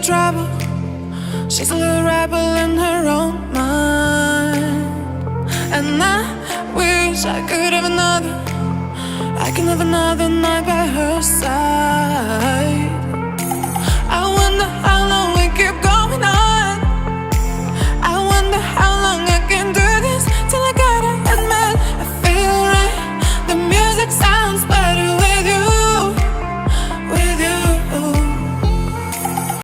trouble. She's a little rebel in her own mind. And I wish I could have another. I can have another night by her side. I wonder how long